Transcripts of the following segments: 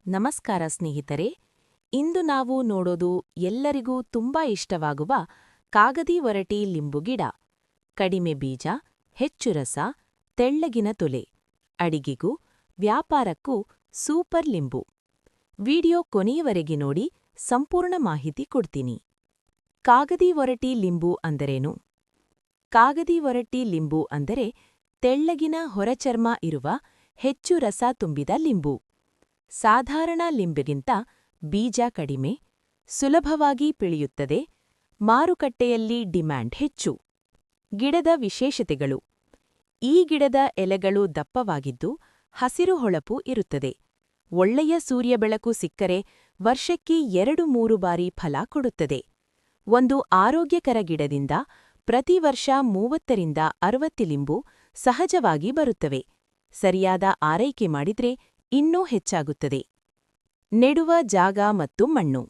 ನಮಸ್ಕಾರ ಸ್ನೇಹಿತರೆ, ಇಂದು ನಾವು ನೋಡೋದು ಎಲ್ಲರಿಗೂ ತುಂಬಾ ಇಷ್ಟವಾಗುವ ಕಾಗದಿ ಒರಟಿ ಲಿಂಬು ಗಿಡ. ಕಡಿಮೆ ಬೀಜ, ಹೆಚ್ಚು ರಸ, ತೆಳ್ಳಗಿನ ತೊಲೆ. ಅಡಿಗೆಗೂ ವ್ಯಾಪಾರಕ್ಕೂ ಸೂಪರ್ ಲಿಂಬು. ವಿಡಿಯೋ ಕೊನೆಯವರೆಗೆ ನೋಡಿ, ಸಂಪೂರ್ಣ ಮಾಹಿತಿ ಕೊಡ್ತೀನಿ. ಕಾಗದಿ ಒರಟಿ ಲಿಂಬು ಅಂದರೇನು? ಕಾಗದಿ ಒರಟಿ ಲಿಂಬು ಅಂದರೆ ತೆಳ್ಳಗಿನ ಹೊರಚರ್ಮ ಇರುವ ಹೆಚ್ಚು ರಸ ತುಂಬಿದ ಲಿಂಬು. ಸಾಧಾರಣ ಲಿಂಬಿಗಿಂತ ಬೀಜ ಕಡಿಮೆ, ಸುಲಭವಾಗಿ ಬೆಳೆಯುತ್ತದೆ, ಮಾರುಕಟ್ಟೆಯಲ್ಲಿ ಡಿಮ್ಯಾಂಡ್ ಹೆಚ್ಚು. ಗಿಡದ ವಿಶೇಷತೆಗಳು: ಈ ಗಿಡದ ಎಲೆಗಳು ದಪ್ಪವಾಗಿದ್ದು ಹಸಿರು ಹೊಳಪು ಇರುತ್ತದೆ. ಒಳ್ಳೆಯ ಸೂರ್ಯಬೆಳಕು ಸಿಕ್ಕರೆ ವರ್ಷಕ್ಕೆ 2-3 ಬಾರಿ ಫಲ ಕೊಡುತ್ತದೆ. ಒಂದು ಆರೋಗ್ಯಕರ ಗಿಡದಿಂದ ಪ್ರತಿ ವರ್ಷ 30ರಿಂದ 60 ಲಿಂಬು ಸಹಜವಾಗಿ ಬರುತ್ತವೆ. ಸರಿಯಾದ ಆರೈಕೆ ಮಾಡಿದ್ರೆ ಇನ್ನೂ ಹೆಚ್ಚಾಗುತ್ತದೆ. ನೆಡುವ ಜಾಗ ಮತ್ತು ಮಣ್ಣು: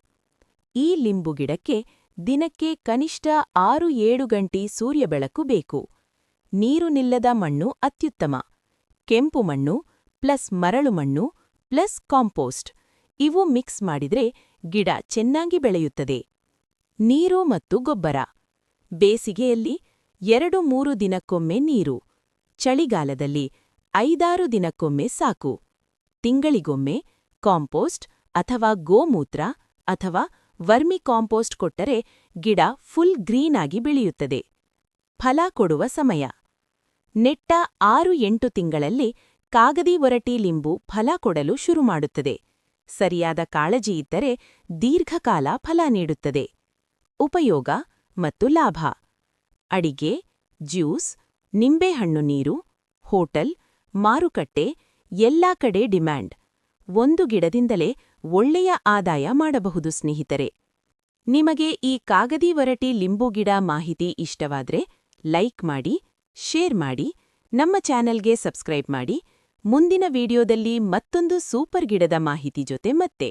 ಈ ಲಿಂಬು ಗಿಡಕ್ಕೆ ದಿನಕ್ಕೆ ಕನಿಷ್ಠ 6-7 ಗಂಟೆ ಸೂರ್ಯಬೆಳಕು ಬೇಕು. ನೀರು ನಿಲ್ಲದ ಮಣ್ಣು ಅತ್ಯುತ್ತಮ. ಕೆಂಪು ಮಣ್ಣು ಪ್ಲಸ್ ಮರಳು ಮಣ್ಣು ಪ್ಲಸ್ ಕಾಂಪೋಸ್ಟ್ ಇವು ಮಿಕ್ಸ್ ಮಾಡಿದ್ರೆ ಗಿಡ ಚೆನ್ನಾಗಿ ಬೆಳೆಯುತ್ತದೆ. ನೀರು ಮತ್ತು ಗೊಬ್ಬರ: ಬೇಸಿಗೆಯಲ್ಲಿ 2-3 ದಿನಕ್ಕೊಮ್ಮೆ ನೀರು, ಚಳಿಗಾಲದಲ್ಲಿ 5-6 ದಿನಕ್ಕೊಮ್ಮೆ ಸಾಕು. ತಿಂಗಳಿಗೊಮ್ಮೆ ಕಾಂಪೋಸ್ಟ್ ಅಥವಾ ಗೋಮೂತ್ರ ಅಥವಾ ವರ್ಮಿ ಕಾಂಪೋಸ್ಟ್ ಕೊಟ್ಟರೆ ಗಿಡ ಫುಲ್ ಗ್ರೀನ್ ಆಗಿ ಬೆಳೆಯುತ್ತದೆ. ಫಲ ಕೊಡುವ ಸಮಯ: ನೆಟ್ಟ 6-8 ತಿಂಗಳಲ್ಲಿ ಕಾಗದಿ ಒರಟಿ ಲಿಂಬು ಫಲ ಕೊಡಲು ಶುರು ಮಾಡುತ್ತದೆ. ಸರಿಯಾದ ಕಾಳಜಿ ಇದ್ದರೆ ದೀರ್ಘಕಾಲ ಫಲ ನೀಡುತ್ತದೆ. ಉಪಯೋಗ ಮತ್ತು ಲಾಭ: ಅಡಿಗೆ, ಜ್ಯೂಸ್, ನಿಂಬೆಹಣ್ಣು ನೀರು, ಹೋಟೆಲ್, ಮಾರುಕಟ್ಟೆ ಎಲ್ಲಾ ಕಡೆ ಡಿಮ್ಯಾಂಡ್. ಒಂದು ಗಿಡದಿಂದಲೇ ಒಳ್ಳೆಯ ಆದಾಯ ಮಾಡಬಹುದು ಸ್ನೇಹಿತರೆ. ನಿಮಗೆ ಈ ಕಾಗದಿ ಒರಟಿ ಲಿಂಬು ಗಿಡ ಮಾಹಿತಿ ಇಷ್ಟವಾದ್ರೆ ಲೈಕ್ ಮಾಡಿ, ಶೇರ್ ಮಾಡಿ, ನಮ್ಮ ಚಾನೆಲ್ಗೆ ಸಬ್ಸ್ಕ್ರೈಬ್ ಮಾಡಿ. ಮುಂದಿನ ವಿಡಿಯೋದಲ್ಲಿ ಮತ್ತೊಂದು ಸೂಪರ್ ಗಿಡದ ಮಾಹಿತಿ ಜೊತೆ ಮತ್ತೆ